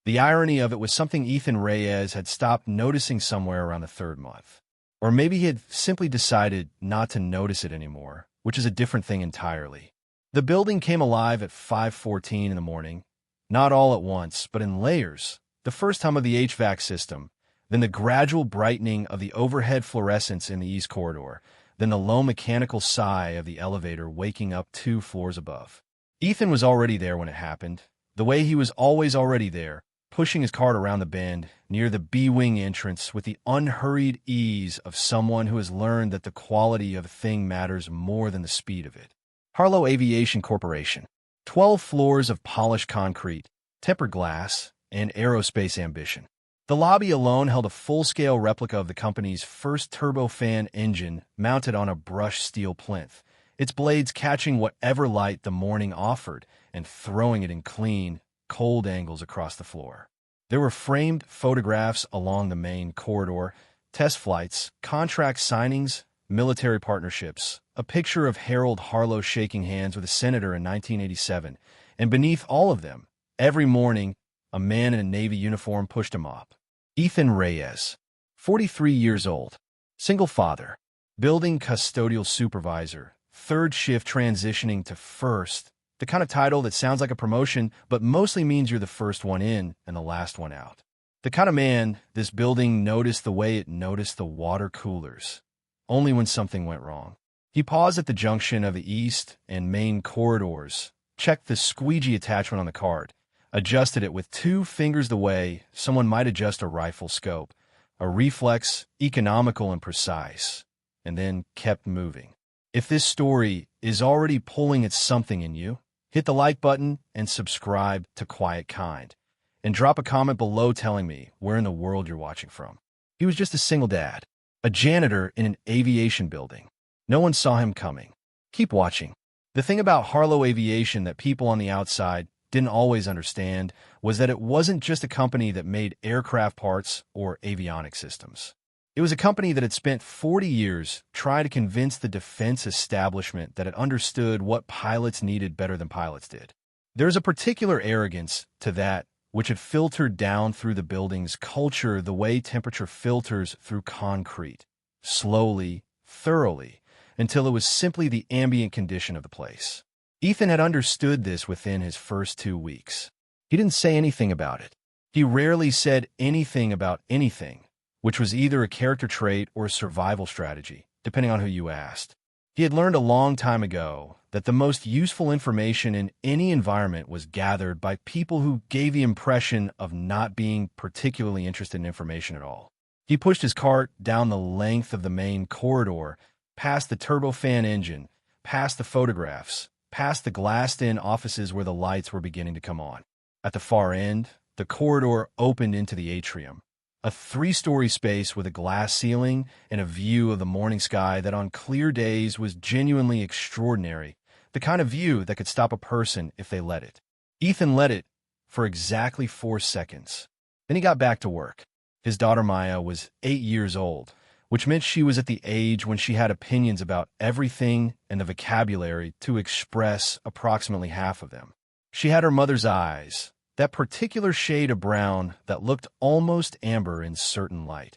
The irony of it was something Ethan Reyes had stopped noticing somewhere around the third month. Or maybe he had simply decided not to notice it anymore, which is a different thing entirely. The building came alive at 5:14 in the morning, not all at once, but in layers. The first hum of the HVAC system, then the gradual brightening of the overhead fluorescents in the east corridor, then the low mechanical sigh of the elevator waking up 2 floors above. Ethan was already there when it happened, the way he was always already there, pushing his cart around the bend near the B-wing entrance with the unhurried ease of someone who has learned that the quality of a thing matters more than the speed of it. Harlow Aviation Corporation. 12 floors of polished concrete, tempered glass, and aerospace ambition. The lobby alone held a full-scale replica of the company's first turbofan engine mounted on a brushed steel plinth, its blades catching whatever light the morning offered and throwing it in clean, cold angles across the floor. There were framed photographs along the main corridor, test flights, contract signings, military partnerships, a picture of Harold Harlow shaking hands with a senator in 1987, and beneath all of them, every morning, a man in a Navy uniform pushed him up. Ethan Reyes, 43 years old, single father, building custodial supervisor, third shift transitioning to first, the kind of title that sounds like a promotion but mostly means you're the first one in and the last one out. The kind of man this building noticed the way it noticed the water coolers, only when something went wrong. He paused at the junction of the east and main corridors, checked the squeegee attachment on the cart, adjusted it with 2 fingers the way someone might adjust a rifle scope, a reflex, economical and precise, and then kept moving. If this story is already pulling at something in you, hit the like button and subscribe to Quiet Kind, and drop a comment below telling me where in the world you're watching from. He was just a single dad, a janitor in an aviation building. No one saw him coming. Keep watching. The thing about Harlow Aviation that people on the outside didn't always understand was that it wasn't just a company that made aircraft parts or avionics systems. It was a company that had spent 40 years trying to convince the defense establishment that it understood what pilots needed better than pilots did. There's a particular arrogance to that which had filtered down through the building's culture the way temperature filters through concrete, slowly, thoroughly, until it was simply the ambient condition of the place. Ethan had understood this within his first 2 weeks. He didn't say anything about it. He rarely said anything about anything, which was either a character trait or a survival strategy, depending on who you asked. He had learned a long time ago that the most useful information in any environment was gathered by people who gave the impression of not being particularly interested in information at all. He pushed his cart down the length of the main corridor, past the turbofan engine, past the photographs, past the glassed-in offices where the lights were beginning to come on. At the far end, the corridor opened into the atrium, a 3-story space with a glass ceiling and a view of the morning sky that on clear days was genuinely extraordinary, the kind of view that could stop a person if they let it. Ethan let it for exactly 4 seconds. Then he got back to work. His daughter Maya was 8 years old, which meant she was at the age when she had opinions about everything and the vocabulary to express approximately half of them. She had her mother's eyes, that particular shade of brown that looked almost amber in certain light,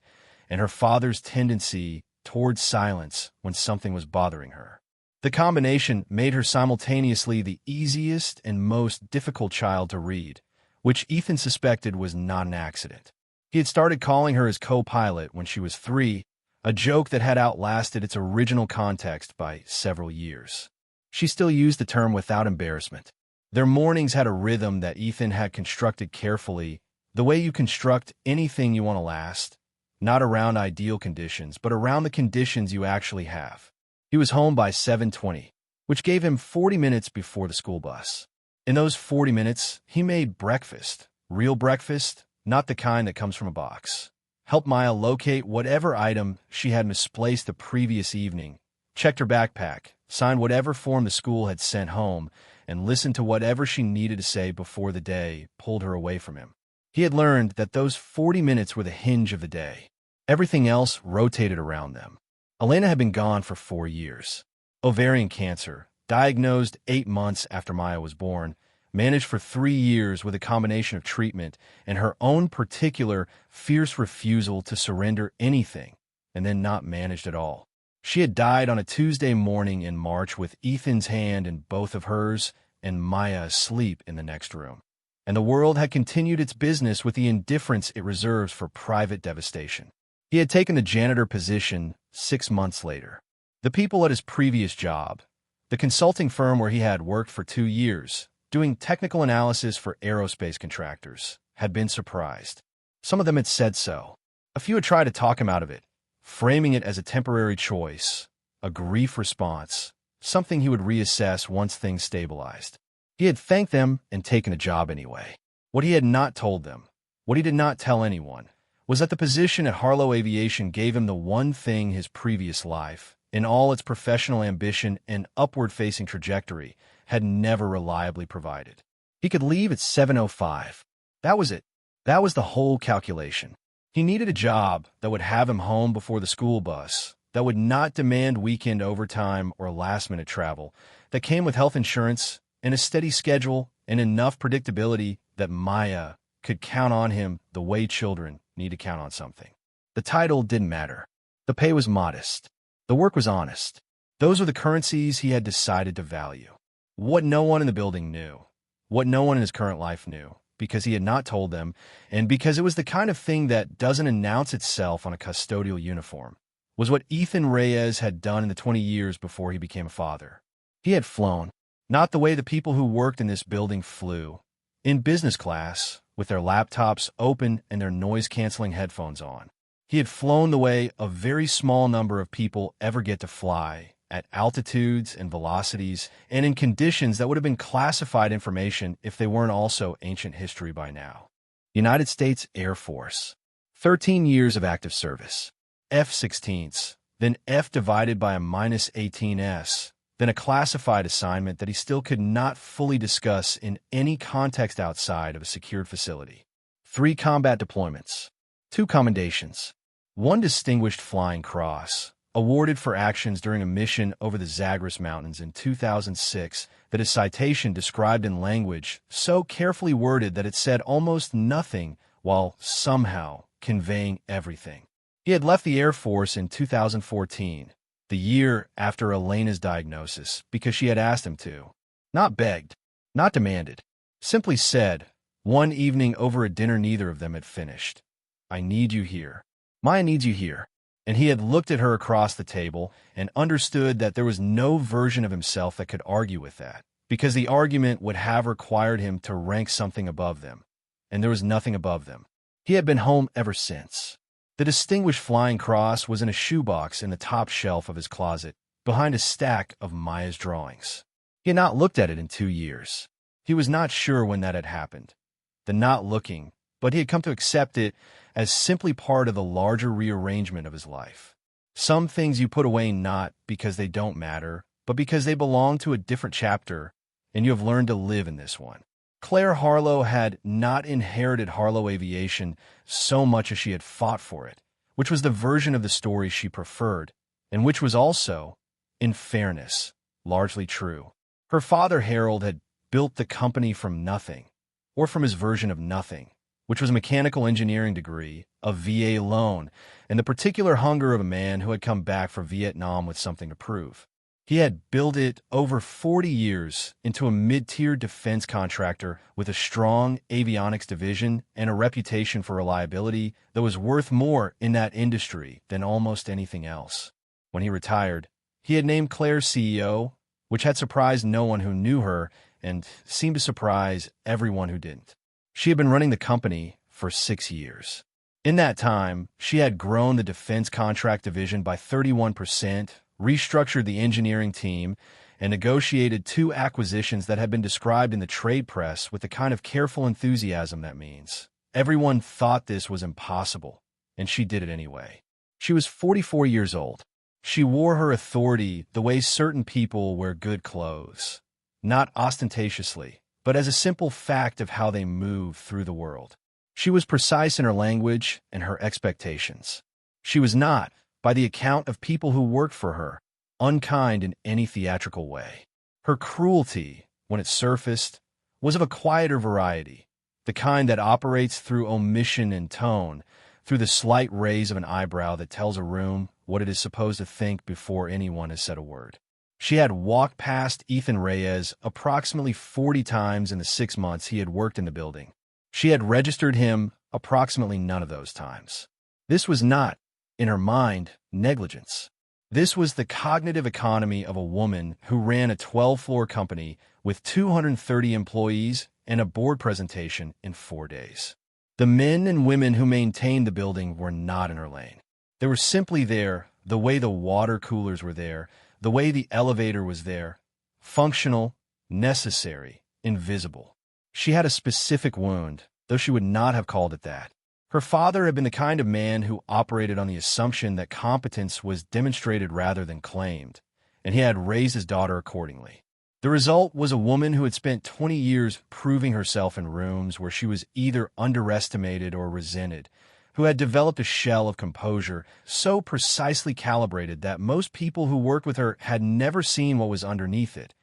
and her father's tendency towards silence when something was bothering her. The combination made her simultaneously the easiest and most difficult child to read, which Ethan suspected was not an accident. He had started calling her his co-pilot when she was 3, a joke that had outlasted its original context by several years. She still used the term without embarrassment. Their mornings had a rhythm that Ethan had constructed carefully, the way you construct anything you want to last, not around ideal conditions, but around the conditions you actually have. He was home by 7:20, which gave him 40 minutes before the school bus. In those 40 minutes, he made breakfast, real breakfast, not the kind that comes from a box. Helped Maya locate whatever item she had misplaced the previous evening, checked her backpack, signed whatever form the school had sent home, and listened to whatever she needed to say before the day pulled her away from him. He had learned that those 40 minutes were the hinge of the day. Everything else rotated around them. Elena had been gone for 4 years. Ovarian cancer, diagnosed 8 months after Maya was born, managed for 3 years with a combination of treatment and her own particular fierce refusal to surrender anything, and then not managed at all. She had died on a Tuesday morning in March with Ethan's hand in both of hers and Maya asleep in the next room. And the world had continued its business with the indifference it reserves for private devastation. He had taken the janitor position 6 months later. The people at his previous job, the consulting firm where he had worked for 2 years, doing technical analysis for aerospace contractors, had been surprised. Some of them had said so. A few had tried to talk him out of it, framing it as a temporary choice, a grief response, something he would reassess once things stabilized. He had thanked them and taken a job anyway. What he had not told them, what he did not tell anyone, was that the position at Harlow Aviation gave him the one thing his previous life, in all its professional ambition and upward-facing trajectory, had never reliably provided. He could leave at 7:05. That was it. That was the whole calculation. He needed a job that would have him home before the school bus, that would not demand weekend overtime or last-minute travel, that came with health insurance and a steady schedule and enough predictability that Maya could count on him the way children need to count on something. The title didn't matter. The pay was modest. The work was honest. Those were the currencies he had decided to value. What no one in the building knew, what no one in his current life knew, because he had not told them, and because it was the kind of thing that doesn't announce itself on a custodial uniform, was what Ethan Reyes had done in the 20 years before he became a father. He had flown, not the way the people who worked in this building flew, in business class, with their laptops open and their noise-canceling headphones on. He had flown the way a very small number of people ever get to fly, at altitudes and velocities, and in conditions that would have been classified information if they weren't also ancient history by now. United States Air Force. 13 years of active service. F-16s, then F divided by a -18s, then a classified assignment that he still could not fully discuss in any context outside of a secured facility. 3 combat deployments. 2 commendations. 1 Distinguished Flying Cross, awarded for actions during a mission over the Zagros Mountains in 2006 that his citation described in language so carefully worded that it said almost nothing while somehow conveying everything. He had left the Air Force in 2014, the year after Elena's diagnosis, because she had asked him to. Not begged, not demanded, simply said, one evening over a dinner neither of them had finished, "I need you here. Maya needs you here." And he had looked at her across the table and understood that there was no version of himself that could argue with that, because the argument would have required him to rank something above them, and there was nothing above them. He had been home ever since. The Distinguished Flying Cross was in a shoebox in the top shelf of his closet, behind a stack of Maya's drawings. He had not looked at it in 2 years. He was not sure when that had happened, the not looking, but he had come to accept it as simply part of the larger rearrangement of his life. Some things you put away not because they don't matter, but because they belong to a different chapter, and you have learned to live in this one. Claire Harlow had not inherited Harlow Aviation so much as she had fought for it, which was the version of the story she preferred, and which was also, in fairness, largely true. Her father, Harold, had built the company from nothing, or from his version of nothing, which was a mechanical engineering degree, a VA loan, and the particular hunger of a man who had come back from Vietnam with something to prove. He had built it over 40 years into a mid-tier defense contractor with a strong avionics division and a reputation for reliability that was worth more in that industry than almost anything else. When he retired, he had named Claire CEO, which had surprised no one who knew her and seemed to surprise everyone who didn't. She had been running the company for 6 years. In that time, she had grown the defense contract division by 31%, restructured the engineering team, and negotiated 2 acquisitions that had been described in the trade press with the kind of careful enthusiasm that means. Everyone thought this was impossible, and she did it anyway. She was 44 years old. She wore her authority the way certain people wear good clothes, not ostentatiously, but as a simple fact of how they move through the world. She was precise in her language and her expectations. She was not, by the account of people who worked for her, unkind in any theatrical way. Her cruelty, when it surfaced, was of a quieter variety, the kind that operates through omission and tone, through the slight raise of an eyebrow that tells a room what it is supposed to think before anyone has said a word. She had walked past Ethan Reyes approximately 40 times in the 6 months he had worked in the building. She had registered him approximately none of those times. This was not, in her mind, negligence. This was the cognitive economy of a woman who ran a 12-floor company with 230 employees and a board presentation in 4 days. The men and women who maintained the building were not in her lane. They were simply there, the way the water coolers were there, the way the elevator was there, functional, necessary, invisible. She had a specific wound, though she would not have called it that. Her father had been the kind of man who operated on the assumption that competence was demonstrated rather than claimed, and he had raised his daughter accordingly. The result was a woman who had spent 20 years proving herself in rooms where she was either underestimated or resented, who had developed a shell of composure so precisely calibrated that most people who worked with her had never seen what was underneath it,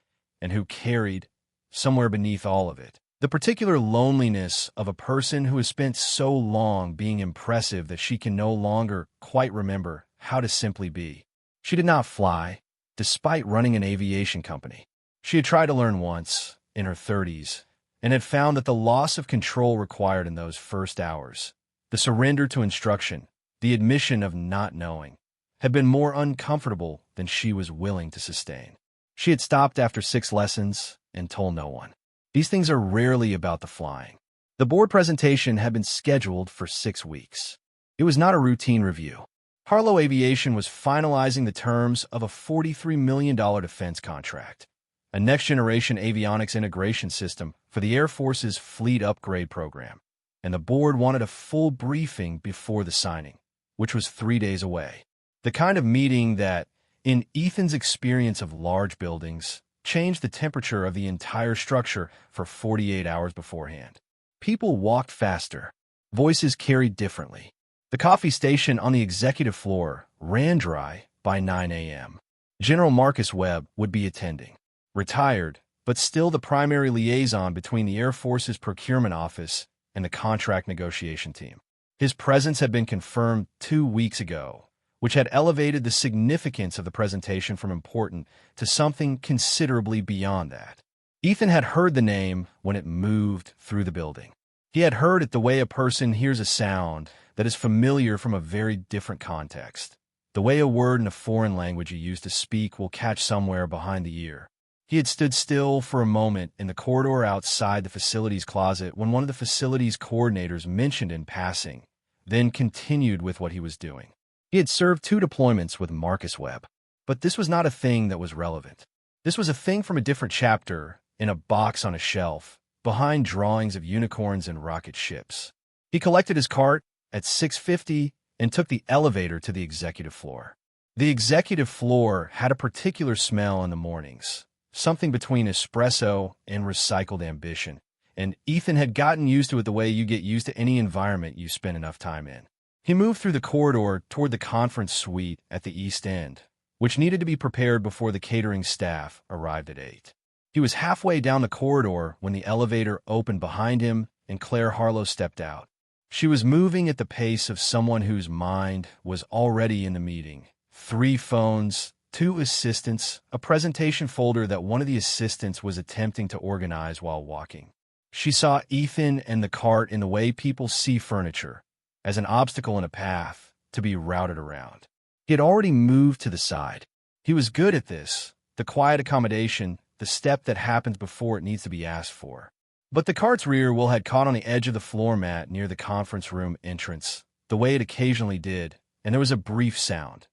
and who carried, somewhere beneath all of it, the particular loneliness of a person who has spent so long being impressive that she can no longer quite remember how to simply be. She did not fly, despite running an aviation company. She had tried to learn once, in her 30s, and had found that the loss of control required in those first hours, the surrender to instruction, the admission of not knowing, had been more uncomfortable than she was willing to sustain. She had stopped after 6 lessons and told no one. These things are rarely about the flying. The board presentation had been scheduled for 6 weeks. It was not a routine review. Harlow Aviation was finalizing the terms of a $43 million defense contract, a next-generation avionics integration system for the Air Force's fleet upgrade program, and the board wanted a full briefing before the signing, which was 3 days away. The kind of meeting that, in Ethan's experience of large buildings, changed the temperature of the entire structure for 48 hours beforehand. People walked faster. Voices carried differently. The coffee station on the executive floor ran dry by 9 a.m. General Marcus Webb would be attending. Retired, but still the primary liaison between the Air Force's procurement office and the contract negotiation team. His presence had been confirmed 2 weeks ago, which had elevated the significance of the presentation from important to something considerably beyond that. Ethan had heard the name when it moved through the building. He had heard it the way a person hears a sound that is familiar from a very different context, the way a word in a foreign language you used to speak will catch somewhere behind the ear. He had stood still for a moment in the corridor outside the facilities closet when one of the facilities coordinators mentioned in passing, then continued with what he was doing. He had served 2 deployments with Marcus Webb, but this was not a thing that was relevant. This was a thing from a different chapter, in a box on a shelf, behind drawings of unicorns and rocket ships. He collected his cart at 6:50 and took the elevator to the executive floor. The executive floor had a particular smell in the mornings, something between espresso and recycled ambition, and Ethan had gotten used to it the way you get used to any environment you spend enough time in. He moved through the corridor toward the conference suite at the east end, which needed to be prepared before the catering staff arrived at 8. He was halfway down the corridor when the elevator opened behind him and Claire Harlow stepped out. She was moving at the pace of someone whose mind was already in the meeting. 3 phones, 2 assistants, a presentation folder that one of the assistants was attempting to organize while walking. She saw Ethan and the cart in the way people see furniture, as an obstacle in a path to be routed around. He had already moved to the side. He was good at this, the quiet accommodation, the step that happens before it needs to be asked for. But the cart's rear wheel had caught on the edge of the floor mat near the conference room entrance, the way it occasionally did, and there was a brief sound.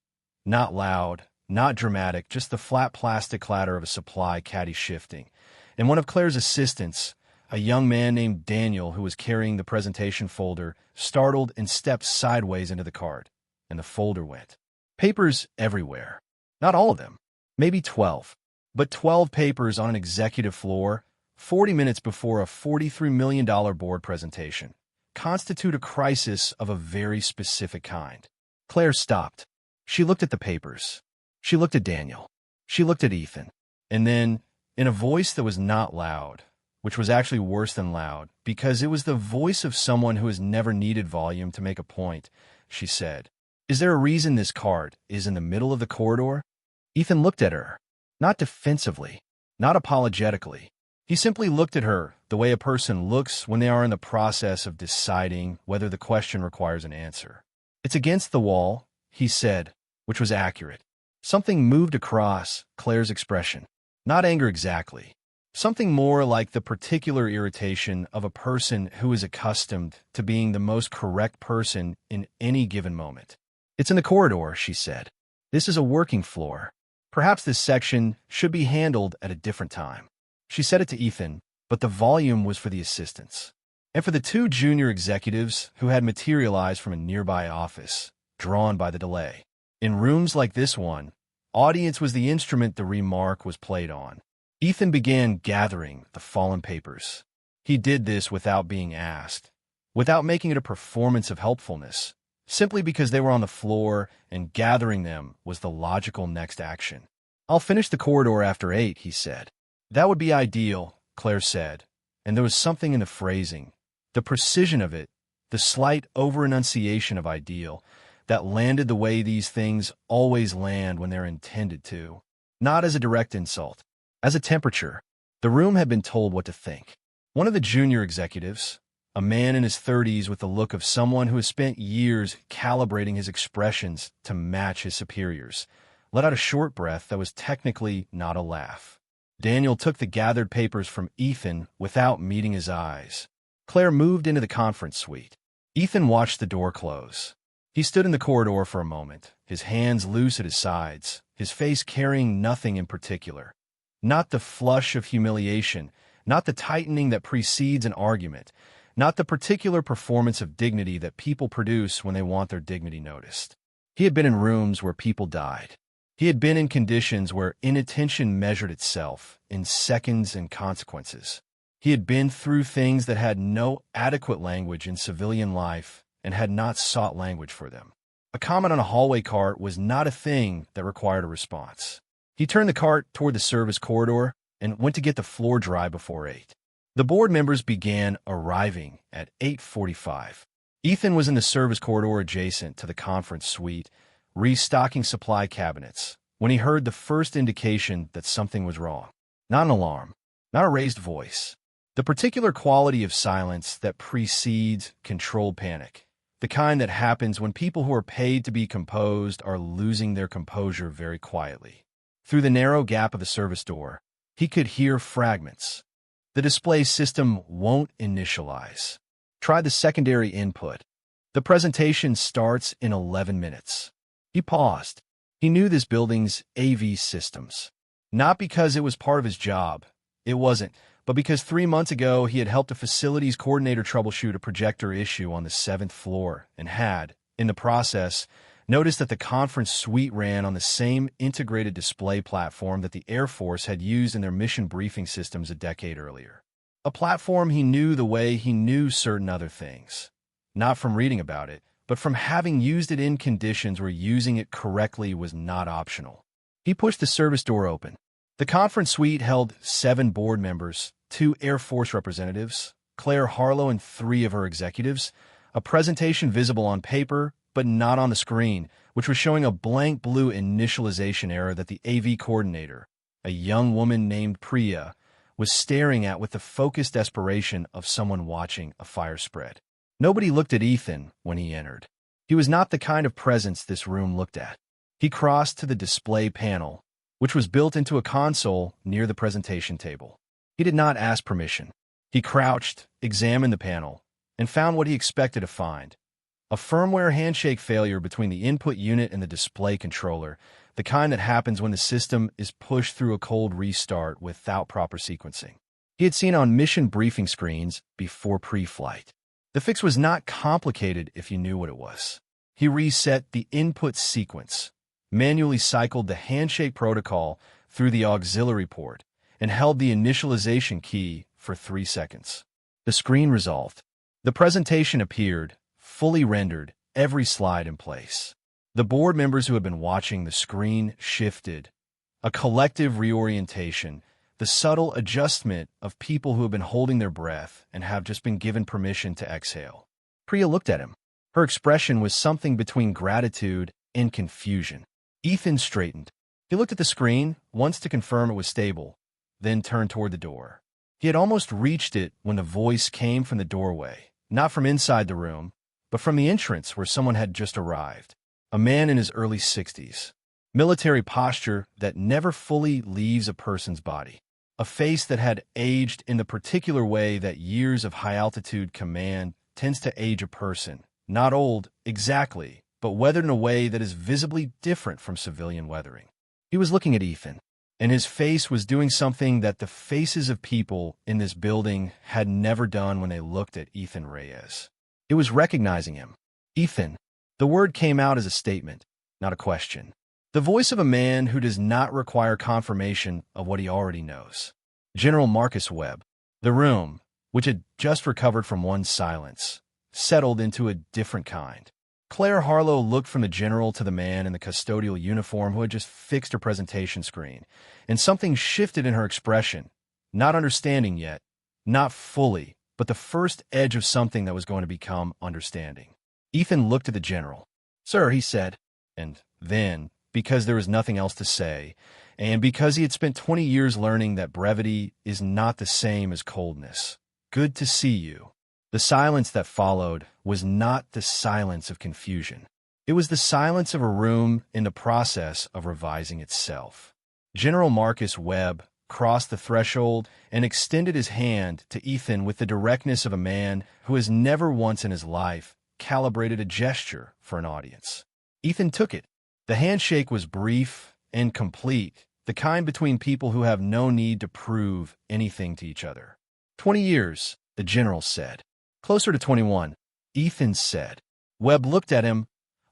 Not loud, not dramatic, just the flat plastic clatter of a supply caddy shifting. And one of Claire's assistants, a young man named Daniel who was carrying the presentation folder, startled and stepped sideways into the cart, and the folder went. Papers everywhere. Not all of them. Maybe 12. But 12 papers on an executive floor, 40 minutes before a $43 million board presentation, constitute a crisis of a very specific kind. Claire stopped. She looked at the papers. She looked at Daniel. She looked at Ethan. And then, in a voice that was not loud, which was actually worse than loud, because it was the voice of someone who has never needed volume to make a point. She said, "Is there a reason this cart is in the middle of the corridor?" Ethan looked at her, not defensively, not apologetically. He simply looked at her the way a person looks when they are in the process of deciding whether the question requires an answer. "It's against the wall," he said, which was accurate. Something moved across Claire's expression. Not anger exactly. Something more like the particular irritation of a person who is accustomed to being the most correct person in any given moment. "It's in the corridor," she said. "This is a working floor. Perhaps this section should be handled at a different time." She said it to Ethan, but the volume was for the assistants, and for the two junior executives who had materialized from a nearby office, drawn by the delay. In rooms like this one, audience was the instrument the remark was played on. Ethan began gathering the fallen papers. He did this without being asked, without making it a performance of helpfulness, simply because they were on the floor and gathering them was the logical next action. "I'll finish the corridor after 8, he said. "That would be ideal," Claire said, and there was something in the phrasing, the precision of it, the slight over-enunciation of ideal, that landed the way these things always land when they're intended to. Not as a direct insult, as a temperature. The room had been told what to think. One of the junior executives, a man in his 30s with the look of someone who has spent years calibrating his expressions to match his superiors, let out a short breath that was technically not a laugh. Daniel took the gathered papers from Ethan without meeting his eyes. Claire moved into the conference suite. Ethan watched the door close. He stood in the corridor for a moment, his hands loose at his sides, his face carrying nothing in particular. Not the flush of humiliation, not the tightening that precedes an argument, not the particular performance of dignity that people produce when they want their dignity noticed. He had been in rooms where people died. He had been in conditions where inattention measured itself in seconds and consequences. He had been through things that had no adequate language in civilian life and had not sought language for them. A comment on a hallway cart was not a thing that required a response. He turned the cart toward the service corridor and went to get the floor dry before 8. The board members began arriving at 8:45. Ethan was in the service corridor adjacent to the conference suite, restocking supply cabinets, when he heard the first indication that something was wrong. Not an alarm, not a raised voice. The particular quality of silence that precedes controlled panic, the kind that happens when people who are paid to be composed are losing their composure very quietly. Through the narrow gap of the service door, he could hear fragments. "The display system won't initialize. Try the secondary input. The presentation starts in 11 minutes. He paused. He knew this building's AV systems. Not because it was part of his job. It wasn't. But because 3 months ago he had helped a facilities coordinator troubleshoot a projector issue on the 7th floor and had, in the process, noticed that the conference suite ran on the same integrated display platform that the Air Force had used in their mission briefing systems a decade earlier. A platform he knew the way he knew certain other things. Not from reading about it, but from having used it in conditions where using it correctly was not optional. He pushed the service door open. The conference suite held 7 board members, 2 Air Force representatives, Claire Harlow and 3 of her executives, a presentation visible on paper but not on the screen, which was showing a blank blue initialization error that the AV coordinator, a young woman named Priya, was staring at with the focused desperation of someone watching a fire spread. Nobody looked at Ethan when he entered. He was not the kind of presence this room looked at. He crossed to the display panel, which was built into a console near the presentation table. He did not ask permission. He crouched, examined the panel, and found what he expected to find: a firmware handshake failure between the input unit and the display controller, the kind that happens when the system is pushed through a cold restart without proper sequencing. He had seen on mission briefing screens before pre-flight. The fix was not complicated if you knew what it was. He reset the input sequence, manually cycled the handshake protocol through the auxiliary port, and held the initialization key for 3 seconds. The screen resolved. The presentation appeared, fully rendered, every slide in place. The board members who had been watching the screen shifted. A collective reorientation, the subtle adjustment of people who have been holding their breath and have just been given permission to exhale. Priya looked at him. Her expression was something between gratitude and confusion. Ethan straightened. He looked at the screen once to confirm it was stable, then turned toward the door. He had almost reached it when the voice came from the doorway, not from inside the room, but from the entrance where someone had just arrived. A man in his early 60s. Military posture that never fully leaves a person's body. A face that had aged in the particular way that years of high-altitude command tends to age a person. Not old, exactly, but weathered in a way that is visibly different from civilian weathering. He was looking at Ethan, and his face was doing something that the faces of people in this building had never done when they looked at Ethan Reyes. It was recognizing him. Ethan. The word came out as a statement, not a question. The voice of a man who does not require confirmation of what he already knows. General Marcus Webb. The room, which had just recovered from one silence, settled into a different kind. Claire Harlow looked from the general to the man in the custodial uniform who had just fixed her presentation screen, and something shifted in her expression, not understanding yet, not fully, but the first edge of something that was going to become understanding. Ethan looked at the general. "Sir," he said, and then, because there was nothing else to say, and because he had spent 20 years learning that brevity is not the same as coldness, "Good to see you." The silence that followed was not the silence of confusion. It was the silence of a room in the process of revising itself. General Marcus Webb crossed the threshold and extended his hand to Ethan with the directness of a man who has never once in his life calibrated a gesture for an audience. Ethan took it. The handshake was brief and complete, the kind between people who have no need to prove anything to each other. 20 years, the general said. Closer to 21, Ethan said. Webb looked at him,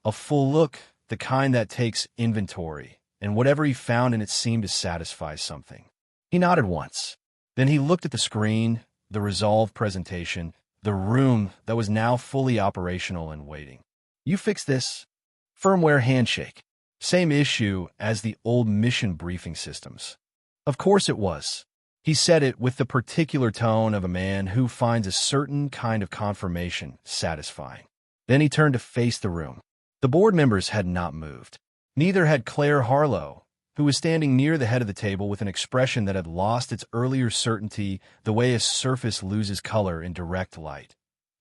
a full look, the kind that takes inventory, and whatever he found in it seemed to satisfy something. He nodded once. Then he looked at the screen, the resolved presentation, the room that was now fully operational and waiting. "You fix this?" Firmware handshake. Same issue as the old mission briefing systems. Of course it was. He said it with the particular tone of a man who finds a certain kind of confirmation satisfying. Then he turned to face the room. The board members had not moved. Neither had Claire Harlow, who was standing near the head of the table with an expression that had lost its earlier certainty the way a surface loses color in direct light.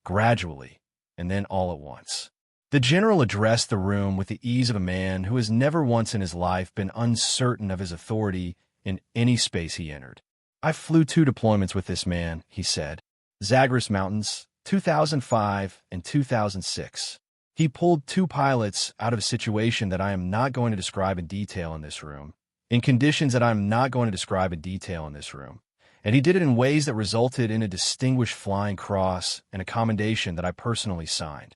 Gradually, and then all at once. The general addressed the room with the ease of a man who has never once in his life been uncertain of his authority in any space he entered. "I flew 2 deployments with this man," he said. "Zagros Mountains, 2005 and 2006. He pulled 2 pilots out of a situation that I am not going to describe in detail in this room, in conditions that I am not going to describe in detail in this room, and he did it in ways that resulted in a distinguished flying cross and a commendation that I personally signed."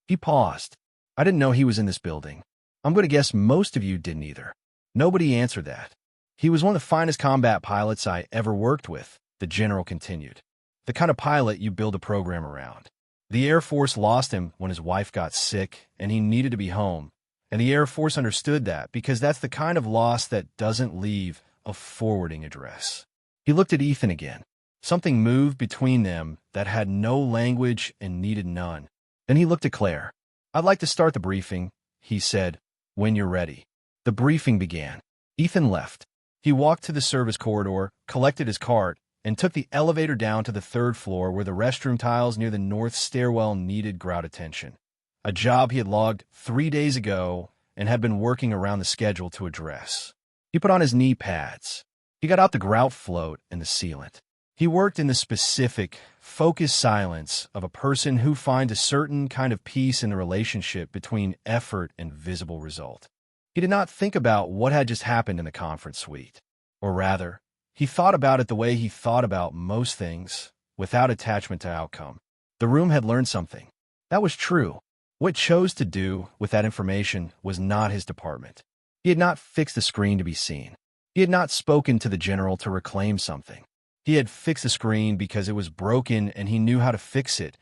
He paused. "I didn't know he was in this building. I'm going to guess most of you didn't either." Nobody answered that. "He was one of the finest combat pilots I ever worked with," the general continued. "The kind of pilot you build a program around. The Air Force lost him when his wife got sick and he needed to be home, and the Air Force understood that because that's the kind of loss that doesn't leave a forwarding address." He looked at Ethan again. Something moved between them that had no language and needed none. Then he looked at Claire. "I'd like to start the briefing," he said, "when you're ready." The briefing began. Ethan left. He walked to the service corridor, collected his cart, and took the elevator down to the 3rd floor where the restroom tiles near the north stairwell needed grout attention. A job he had logged 3 days ago and had been working around the schedule to address. He put on his knee pads. He got out the grout float and the sealant. He worked in the specific, focused silence of a person who finds a certain kind of peace in the relationship between effort and visible result. He did not think about what had just happened in the conference suite. Or rather, he thought about it the way he thought about most things, without attachment to outcome. The room had learned something. That was true. What it chose to do with that information was not his department. He had not fixed the screen to be seen. He had not spoken to the general to reclaim something. He had fixed the screen because it was broken and he knew how to fix it,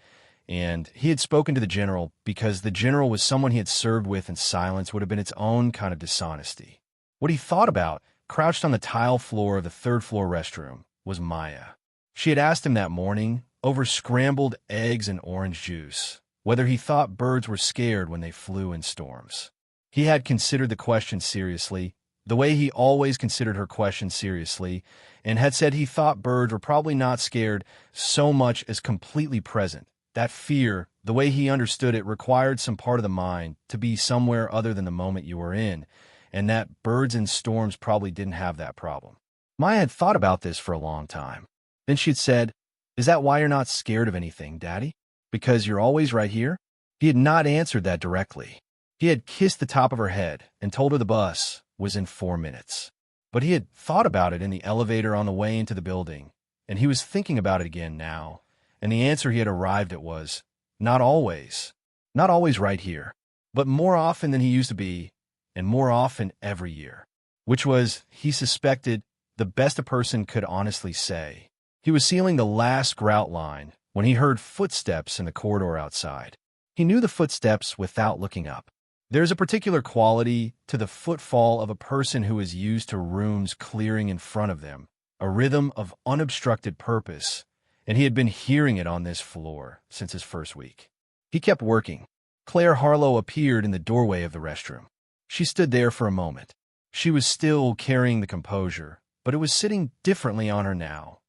and he had spoken to the general because the general was someone he had served with, and silence would have been its own kind of dishonesty. What he thought about crouched on the tile floor of the third-floor restroom, was Maya. She had asked him that morning, over scrambled eggs and orange juice, whether he thought birds were scared when they flew in storms. He had considered the question seriously, the way he always considered her question seriously, and had said he thought birds were probably not scared so much as completely present. That fear, the way he understood it, required some part of the mind to be somewhere other than the moment you were in, and that birds in storms probably didn't have that problem. Maya had thought about this for a long time. Then she had said, "Is that why you're not scared of anything, Daddy? Because you're always right here?" He had not answered that directly. He had kissed the top of her head and told her the bus was in 4 minutes. But he had thought about it in the elevator on the way into the building, and he was thinking about it again now, and the answer he had arrived at was, not always. Not always right here, but more often than he used to be, and more often every year. Which was, he suspected, the best a person could honestly say. He was sealing the last grout line when he heard footsteps in the corridor outside. He knew the footsteps without looking up. There's a particular quality to the footfall of a person who is used to rooms clearing in front of them, a rhythm of unobstructed purpose, and he had been hearing it on this floor since his first week. He kept working. Claire Harlow appeared in the doorway of the restroom. She stood there for a moment. She was still carrying the composure, but it was sitting differently on her now.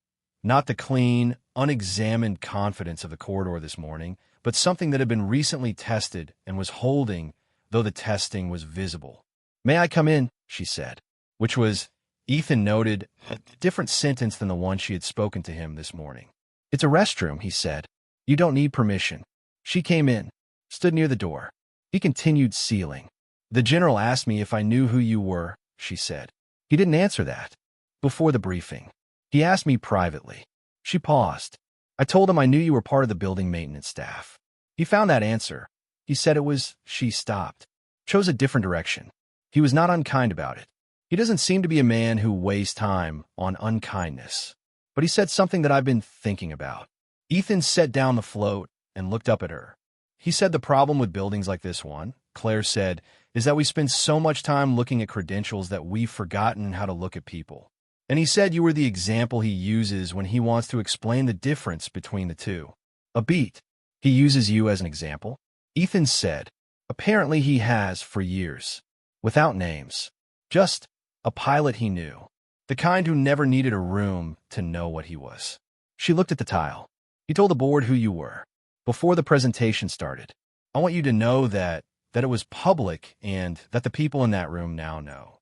Not the clean, unexamined confidence of the corridor this morning, but something that had been recently tested and was holding, though the testing was visible. "May I come in?" she said, which was, Ethan noted, a different sentence than the one she had spoken to him this morning. "It's a restroom," he said. "You don't need permission." She came in, stood near the door. He continued sealing. "The general asked me if I knew who you were," she said. He didn't answer that. "Before the briefing. He asked me privately." She paused. "I told him I knew you were part of the building maintenance staff." He found that answer. He said it was, she stopped. Chose a different direction. He was not unkind about it. He doesn't seem to be a man who wastes time on unkindness. But he said something that I've been thinking about. Ethan set down the float and looked up at her. He said the problem with buildings like this one, Claire said, is that we spend so much time looking at credentials that we've forgotten how to look at people. And he said you were the example he uses when he wants to explain the difference between the two. A beat. He uses you as an example. Ethan said, apparently he has for years, without names, just a pilot he knew, the kind who never needed a room to know what he was. She looked at the tile. He told the board who you were. Before the presentation started, I want you to know that it was public and that the people in that room now know.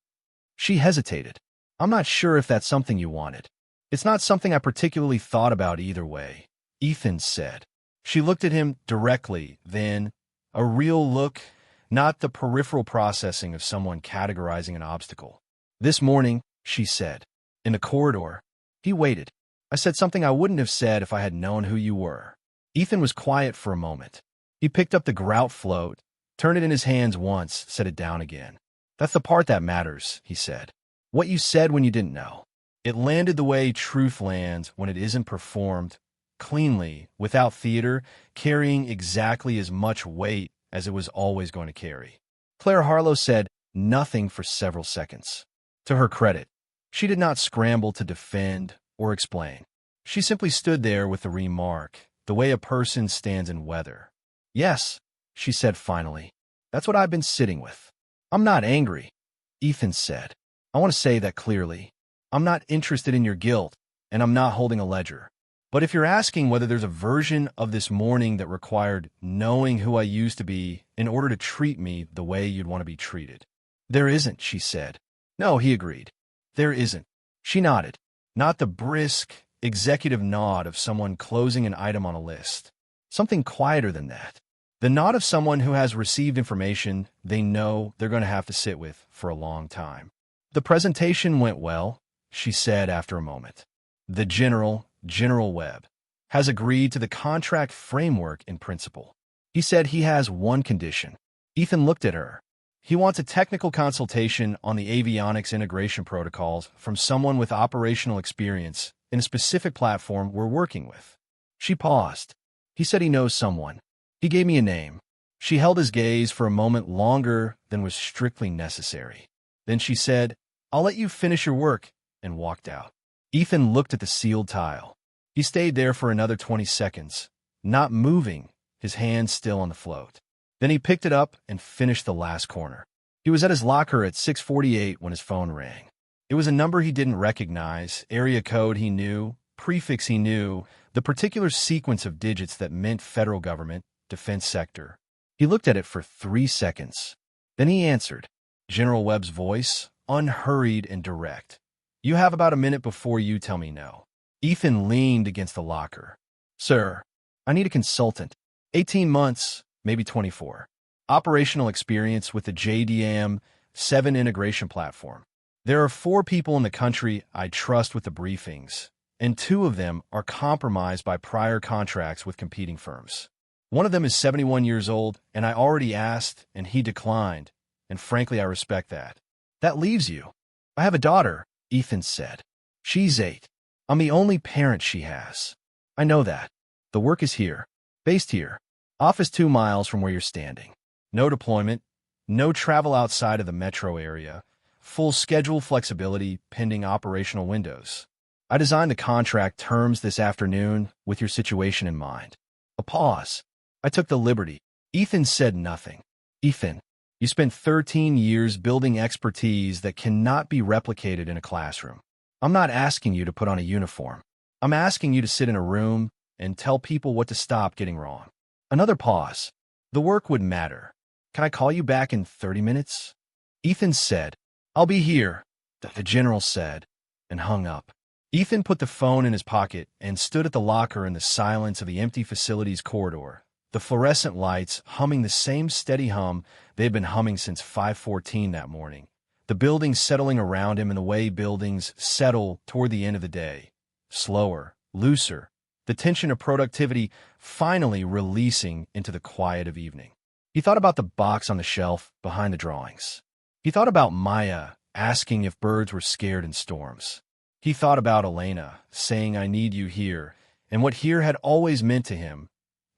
She hesitated. I'm not sure if that's something you wanted. It's not something I particularly thought about either way, Ethan said. She looked at him directly, then a real look, not the peripheral processing of someone categorizing an obstacle. This morning, she said, in the corridor. He waited. I said something I wouldn't have said if I had known who you were. Ethan was quiet for a moment. He picked up the grout float, turned it in his hands once, set it down again. That's the part that matters, he said. What you said when you didn't know. It landed the way truth lands when it isn't performed cleanly, without theater, carrying exactly as much weight as it was always going to carry. Claire Harlow said nothing for several seconds. To her credit, she did not scramble to defend or explain. She simply stood there with the remark, the way a person stands in weather. Yes, she said finally. That's what I've been sitting with. I'm not angry, Ethan said. I want to say that clearly. I'm not interested in your guilt, and I'm not holding a ledger. But if you're asking whether there's a version of this morning that required knowing who I used to be in order to treat me the way you'd want to be treated. There isn't, she said. No, he agreed. There isn't. She nodded. Not the brisk, executive nod of someone closing an item on a list. Something quieter than that. The nod of someone who has received information they know they're going to have to sit with for a long time. The presentation went well, she said after a moment. The General Webb, has agreed to the contract framework in principle. He said he has one condition. Ethan looked at her. He wants a technical consultation on the avionics integration protocols from someone with operational experience in a specific platform we're working with. She paused. He said he knows someone. He gave me a name. She held his gaze for a moment longer than was strictly necessary. Then she said, I'll let you finish your work," and walked out. Ethan looked at the sealed tile. He stayed there for another 20 seconds, not moving, his hand still on the float. Then he picked it up and finished the last corner. He was at his locker at 6:48 when his phone rang. It was a number he didn't recognize, area code he knew, prefix he knew, the particular sequence of digits that meant federal government, defense sector. He looked at it for 3 seconds. Then he answered. General Webb's voice, unhurried and direct. "You have about a minute before you tell me no." Ethan leaned against the locker. "Sir, I need a consultant. 18 months, maybe 24. Operational experience with the JDAM-7 integration platform. There are 4 people in the country I trust with the briefings, and 2 of them are compromised by prior contracts with competing firms. One of them is 71 years old, and I already asked, and he declined, and frankly I respect that. That leaves you." "I have a daughter," Ethan said. "She's 8. I'm the only parent she has." "I know that. The work is here. Based here. Office 2 miles from where you're standing. No deployment. No travel outside of the metro area. Full schedule flexibility pending operational windows. I designed the contract terms this afternoon with your situation in mind." A pause. "I took the liberty." Ethan said nothing. "Ethan, you spent 13 years building expertise that cannot be replicated in a classroom. I'm not asking you to put on a uniform. I'm asking you to sit in a room and tell people what to stop getting wrong." Another pause. "The work would matter. Can I call you back in 30 minutes? Ethan said. "I'll be here," the general said, and hung up. Ethan put the phone in his pocket and stood at the locker in the silence of the empty facilities corridor, the fluorescent lights humming the same steady hum they had been humming since 5:14 that morning, the buildings settling around him in the way buildings settle toward the end of the day, slower, looser, the tension of productivity finally releasing into the quiet of evening. He thought about the box on the shelf behind the drawings. He thought about Maya asking if birds were scared in storms. He thought about Elena saying, "I need you here," and what here had always meant to him,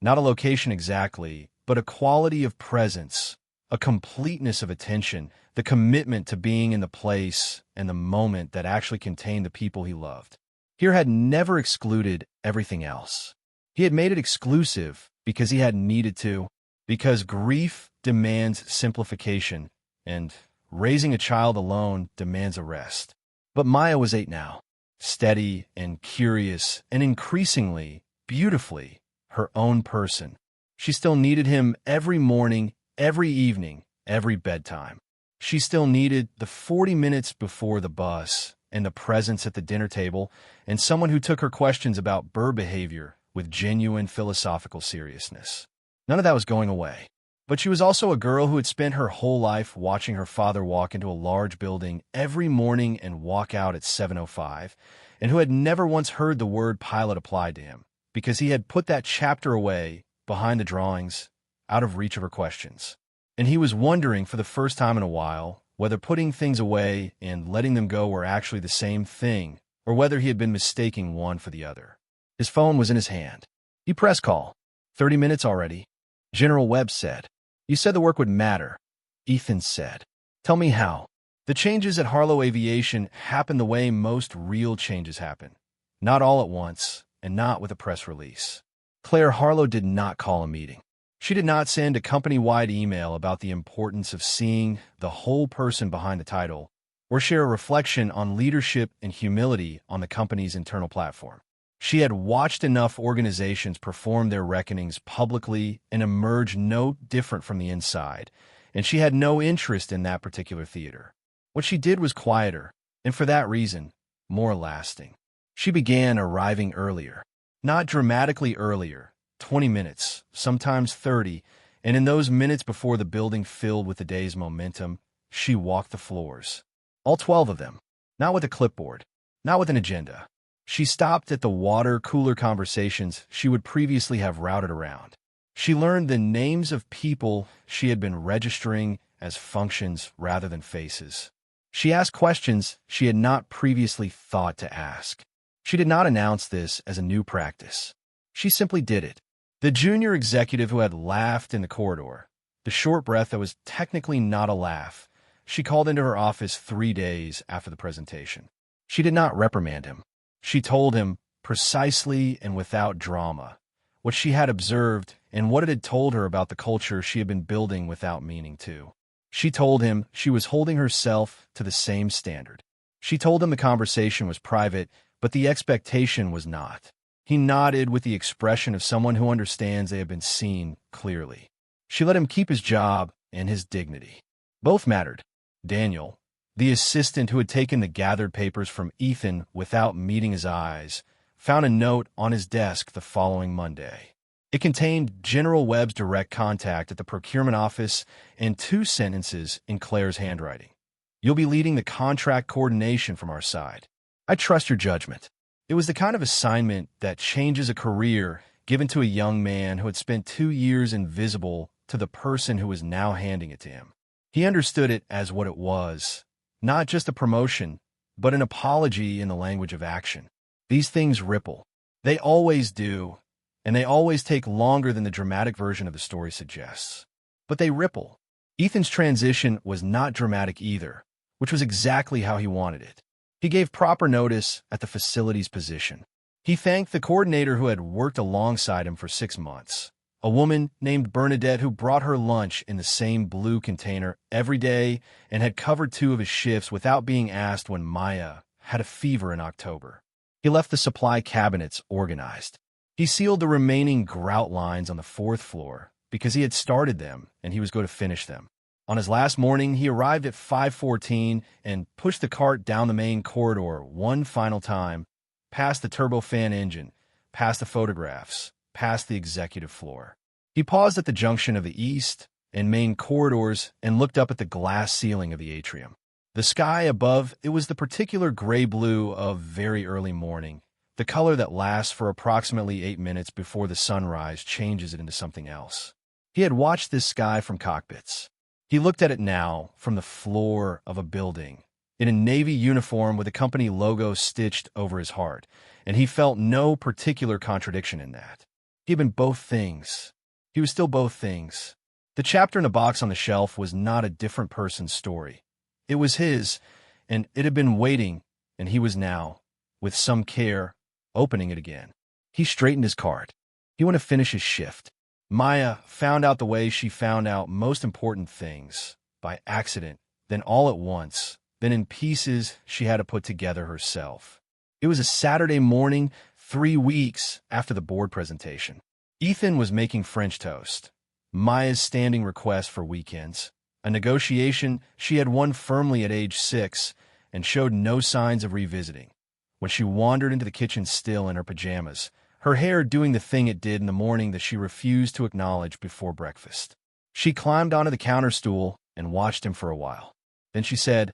not a location exactly, but a quality of presence, a completeness of attention, the commitment to being in the place and the moment that actually contained the people he loved. Here had never excluded everything else. He had made it exclusive because he had needed to, because grief demands simplification, and raising a child alone demands a rest. But Maya was 8 now, steady and curious and increasingly, beautifully, her own person. She still needed him every morning, every evening, every bedtime. She still needed the 40 minutes before the bus and the presence at the dinner table and someone who took her questions about bird behavior with genuine philosophical seriousness. None of that was going away. But she was also a girl who had spent her whole life watching her father walk into a large building every morning and walk out at 7:05, and who had never once heard the word pilot applied to him, because he had put that chapter away behind the drawings, out of reach of her questions. And he was wondering for the first time in a while whether putting things away and letting them go were actually the same thing, or whether he had been mistaking one for the other. His phone was in his hand. He pressed call. 30 minutes already. General Webb said. "You said the work would matter," Ethan said. "Tell me how." The changes at Harlow Aviation happened the way most real changes happen. Not all at once, and not with a press release. Claire Harlow did not call a meeting. She did not send a company-wide email about the importance of seeing the whole person behind the title, or share a reflection on leadership and humility on the company's internal platform. She had watched enough organizations perform their reckonings publicly and emerge no different from the inside, and she had no interest in that particular theater. What she did was quieter, and for that reason, more lasting. She began arriving earlier. Not dramatically earlier, 20 minutes, sometimes 30, and in those minutes before the building filled with the day's momentum, she walked the floors. All 12 of them. Not with a clipboard, not with an agenda. She stopped at the water-cooler conversations she would previously have routed around. She learned the names of people she had been registering as functions rather than faces. She asked questions she had not previously thought to ask. She did not announce this as a new practice. She simply did it. The junior executive who had laughed in the corridor, the short breath that was technically not a laugh, she called into her office 3 days after the presentation. She did not reprimand him. She told him, precisely and without drama, what she had observed and what it had told her about the culture she had been building without meaning to. She told him she was holding herself to the same standard. She told him the conversation was private, but the expectation was not. He nodded with the expression of someone who understands they have been seen clearly. She let him keep his job and his dignity. Both mattered. Daniel, the assistant who had taken the gathered papers from Ethan without meeting his eyes, found a note on his desk the following Monday. It contained General Webb's direct contact at the procurement office and 2 sentences in Claire's handwriting. You'll be leading the contract coordination from our side. I trust your judgment. It was the kind of assignment that changes a career given to a young man who had spent 2 years invisible to the person who was now handing it to him. He understood it as what it was, not just a promotion, but an apology in the language of action. These things ripple. They always do, and they always take longer than the dramatic version of the story suggests. But they ripple. Ethan's transition was not dramatic either, which was exactly how he wanted it. He gave proper notice at the facility's position. He thanked the coordinator who had worked alongside him for 6 months, a woman named Bernadette who brought her lunch in the same blue container every day and had covered 2 of his shifts without being asked when Maya had a fever in October. He left the supply cabinets organized. He sealed the remaining grout lines on the 4th floor because he had started them and he was going to finish them. On his last morning, he arrived at 5:14 and pushed the cart down the main corridor one final time, past the turbofan engine, past the photographs, past the executive floor. He paused at the junction of the east and main corridors and looked up at the glass ceiling of the atrium. The sky above, it was the particular gray-blue of very early morning, the color that lasts for approximately 8 minutes before the sunrise changes it into something else. He had watched this sky from cockpits. He looked at it now from the floor of a building, in a Navy uniform with a company logo stitched over his heart, and he felt no particular contradiction in that. He had been both things. He was still both things. The chapter in the box on the shelf was not a different person's story. It was his, and it had been waiting, and he was now, with some care, opening it again. He straightened his cart. He wanted to finish his shift. Maya found out the way she found out most important things, by accident, then all at once, then in pieces she had to put together herself. It was a Saturday morning, 3 weeks after the board presentation. Ethan was making French toast, Maya's standing request for weekends, a negotiation she had won firmly at age 6 and showed no signs of revisiting. When she wandered into the kitchen still in her pajamas, her hair doing the thing it did in the morning that she refused to acknowledge before breakfast. She climbed onto the counter stool and watched him for a while. Then she said,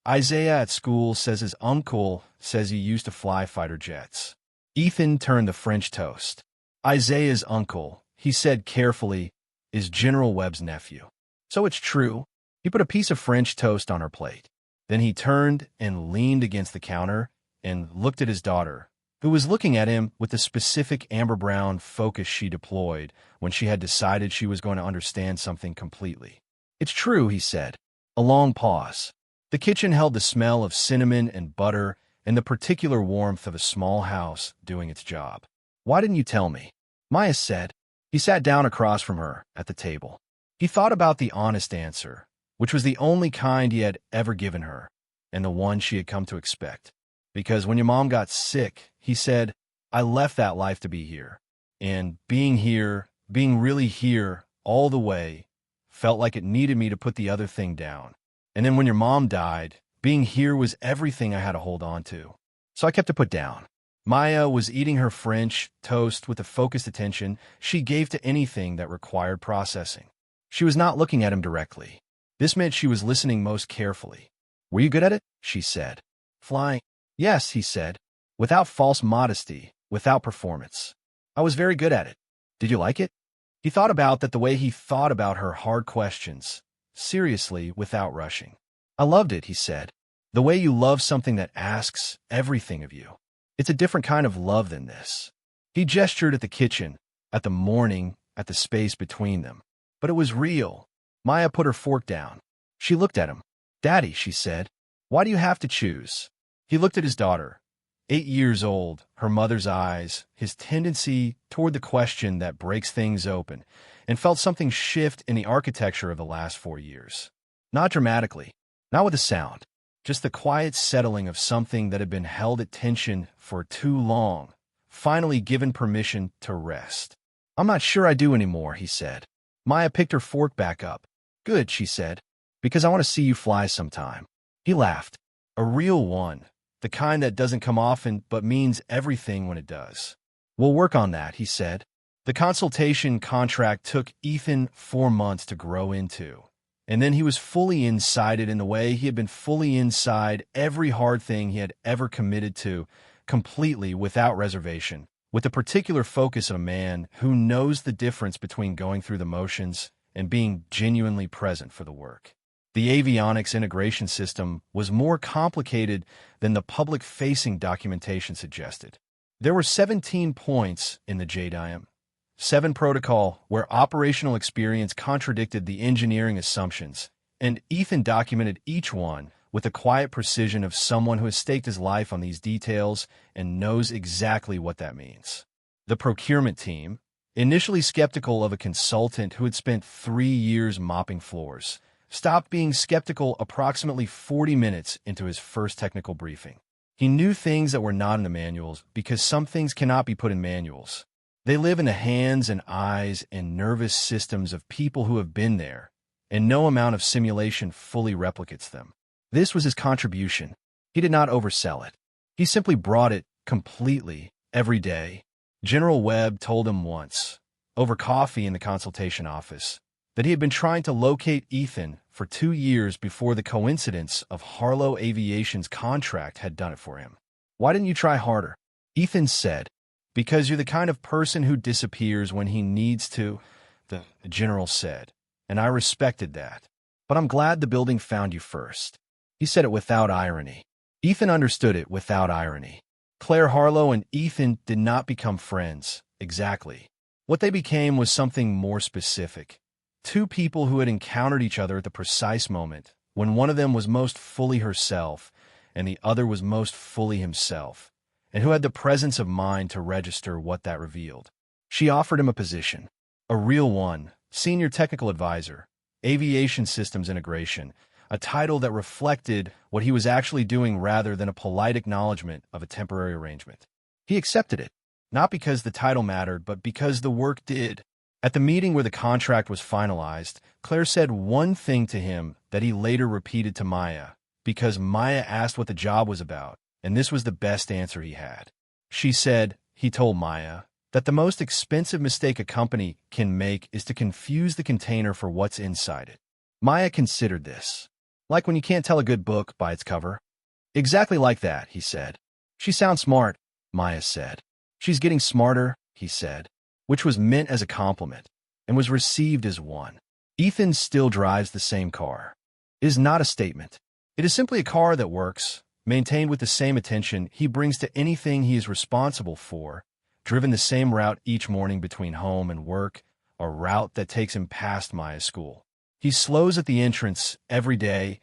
Isaiah at school says his uncle says he used to fly fighter jets. Ethan turned the French toast. Isaiah's uncle, he said carefully, is General Webb's nephew. So it's true. He put a piece of French toast on her plate. Then he turned and leaned against the counter and looked at his daughter, who was looking at him with the specific amber-brown focus she deployed when she had decided she was going to understand something completely. It's true, he said. A long pause. The kitchen held the smell of cinnamon and butter and the particular warmth of a small house doing its job. Why didn't you tell me? Maya said. He sat down across from her at the table. He thought about the honest answer, which was the only kind he had ever given her, and the one she had come to expect. Because when your mom got sick, he said, I left that life to be here. And being here, being really here, all the way, felt like it needed me to put the other thing down. And then when your mom died, being here was everything I had to hold on to. So I kept it put down. Maya was eating her French toast with the focused attention she gave to anything that required processing. She was not looking at him directly. This meant she was listening most carefully. Were you good at it? She said. Flying. Yes, he said, without false modesty, without performance. I was very good at it. Did you like it? He thought about that the way he thought about her hard questions, seriously, without rushing. I loved it, he said. The way you love something that asks everything of you. It's a different kind of love than this. He gestured at the kitchen, at the morning, at the space between them. But it was real. Maya put her fork down. She looked at him. "Daddy," she said, "why do you have to choose?" He looked at his daughter, 8 years old, her mother's eyes, his tendency toward the question that breaks things open, and felt something shift in the architecture of the last 4 years. Not dramatically, not with a sound, just the quiet settling of something that had been held at tension for too long, finally given permission to rest. "I'm not sure I do anymore," he said. Maya picked her fork back up. "Good," she said, "because I want to see you fly sometime." He laughed. "A real one. The kind that doesn't come often but means everything when it does." "We'll work on that," he said. The consultation contract took Ethan 4 months to grow into, and then he was fully inside it in the way he had been fully inside every hard thing he had ever committed to, completely without reservation, with the particular focus of a man who knows the difference between going through the motions and being genuinely present for the work. The avionics integration system was more complicated than the public-facing documentation suggested. There were 17 points in the JDIM, 7 protocol where operational experience contradicted the engineering assumptions, and Ethan documented each one with the quiet precision of someone who has staked his life on these details and knows exactly what that means. The procurement team, initially skeptical of a consultant who had spent 3 years mopping floors, stopped being skeptical approximately 40 minutes into his first technical briefing. He knew things that were not in the manuals because some things cannot be put in manuals. They live in the hands and eyes and nervous systems of people who have been there, and no amount of simulation fully replicates them. This was his contribution. He did not oversell it. He simply brought it completely every day. General Webb told him once, over coffee in the consultation office, that he had been trying to locate Ethan for 2 years before the coincidence of Harlow Aviation's contract had done it for him. "Why didn't you try harder?" Ethan said, "Because you're the kind of person who disappears when he needs to," the general said, "and I respected that. But I'm glad the building found you first." He said it without irony. Ethan understood it without irony. Claire Harlow and Ethan did not become friends, exactly. What they became was something more specific. 2 people who had encountered each other at the precise moment when one of them was most fully herself and the other was most fully himself, and who had the presence of mind to register what that revealed. She offered him a position, a real one, senior technical advisor, aviation systems integration, a title that reflected what he was actually doing rather than a polite acknowledgement of a temporary arrangement. He accepted it, not because the title mattered, but because the work did. At the meeting where the contract was finalized, Claire said one thing to him that he later repeated to Maya, because Maya asked what the job was about, and this was the best answer he had. She said, he told Maya, that the most expensive mistake a company can make is to confuse the container for what's inside it. Maya considered this. Like when you can't tell a good book by its cover. "Exactly like that," he said. "She sounds smart," Maya said. "She's getting smarter," he said, which was meant as a compliment, and was received as one. Ethan still drives the same car. It is not a statement. It is simply a car that works, maintained with the same attention he brings to anything he is responsible for, driven the same route each morning between home and work, a route that takes him past Maya's school. He slows at the entrance every day,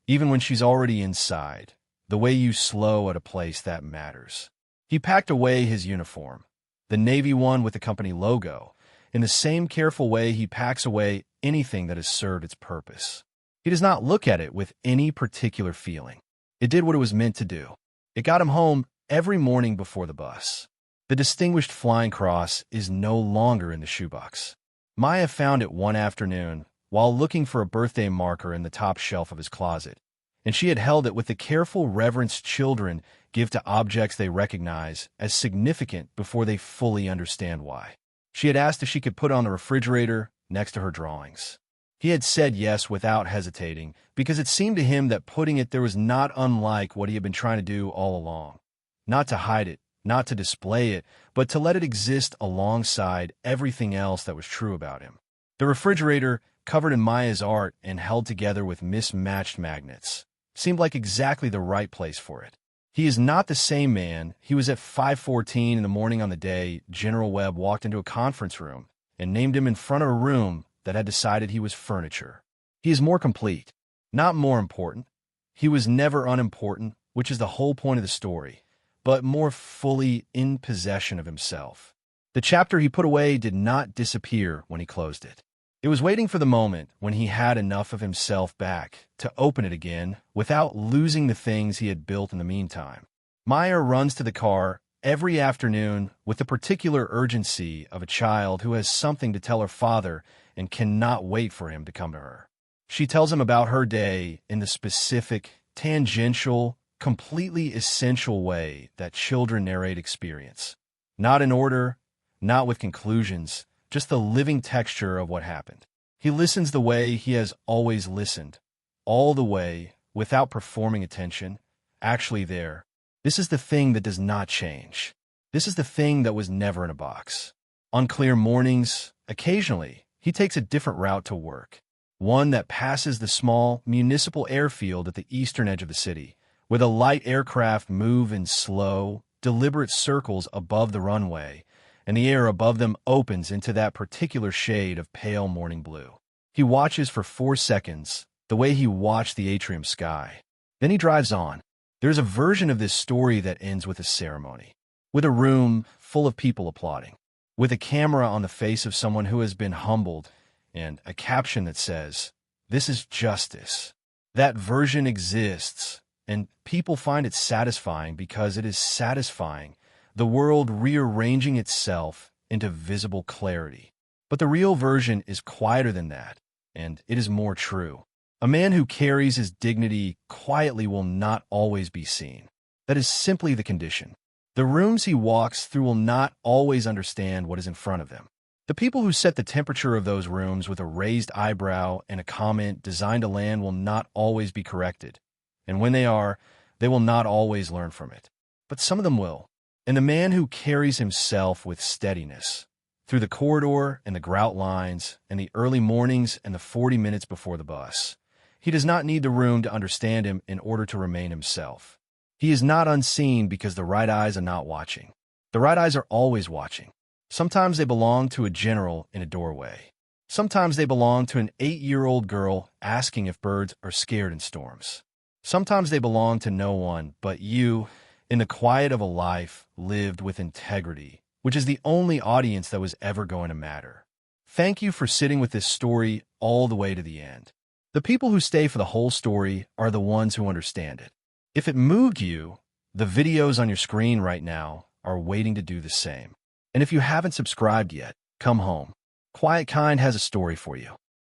even when she's already inside, the way you slow at a place that matters. He packed away his uniform, the navy one with the company logo, in the same careful way he packs away anything that has served its purpose. He does not look at it with any particular feeling. It did what it was meant to do. It got him home every morning before the bus. The distinguished flying cross is no longer in the shoebox. Maya found it one afternoon while looking for a birthday marker in the top shelf of his closet, and she had held it with the careful reverence children give to objects they recognize as significant before they fully understand why. She had asked if she could put it on the refrigerator next to her drawings. He had said yes without hesitating, because it seemed to him that putting it there was not unlike what he had been trying to do all along. Not to hide it, not to display it, but to let it exist alongside everything else that was true about him. The refrigerator, covered in Maya's art and held together with mismatched magnets, seemed like exactly the right place for it. He is not the same man he was at 5:14 in the morning on the day General Webb walked into a conference room and named him in front of a room that had decided he was furniture. He is more complete. Not more important. He was never unimportant, which is the whole point of the story, but more fully in possession of himself. The chapter he put away did not disappear when he closed it. It was waiting for the moment when he had enough of himself back to open it again without losing the things he had built in the meantime. Maya runs to the car every afternoon with the particular urgency of a child who has something to tell her father and cannot wait for him to come to her. She tells him about her day in the specific, tangential, completely essential way that children narrate experience. Not in order, not with conclusions, just the living texture of what happened. He listens the way he has always listened, all the way, without performing attention, actually there. This is the thing that does not change. This is the thing that was never in a box. On clear mornings, occasionally, he takes a different route to work, one that passes the small municipal airfield at the eastern edge of the city, where the light aircraft move in slow, deliberate circles above the runway, and the air above them opens into that particular shade of pale morning blue. He watches for 4 seconds, the way he watched the atrium sky. Then he drives on. There's a version of this story that ends with a ceremony, with a room full of people applauding, with a camera on the face of someone who has been humbled, and a caption that says, "This is justice." That version exists, and people find it satisfying because it is satisfying, the world rearranging itself into visible clarity. But the real version is quieter than that, and it is more true. A man who carries his dignity quietly will not always be seen. That is simply the condition. The rooms he walks through will not always understand what is in front of them. The people who set the temperature of those rooms with a raised eyebrow and a comment designed to land will not always be corrected. And when they are, they will not always learn from it. But some of them will. And the man who carries himself with steadiness, through the corridor and the grout lines and the early mornings and the 40 minutes before the bus, he does not need the room to understand him in order to remain himself. He is not unseen because the right eyes are not watching. The right eyes are always watching. Sometimes they belong to a general in a doorway. Sometimes they belong to an 8-year-old girl asking if birds are scared in storms. Sometimes they belong to no one but you, in the quiet of a life lived with integrity, which is the only audience that was ever going to matter. Thank you for sitting with this story all the way to the end. The people who stay for the whole story are the ones who understand it. If it moved you, the videos on your screen right now are waiting to do the same. And if you haven't subscribed yet, come home. Quiet Kind has a story for you.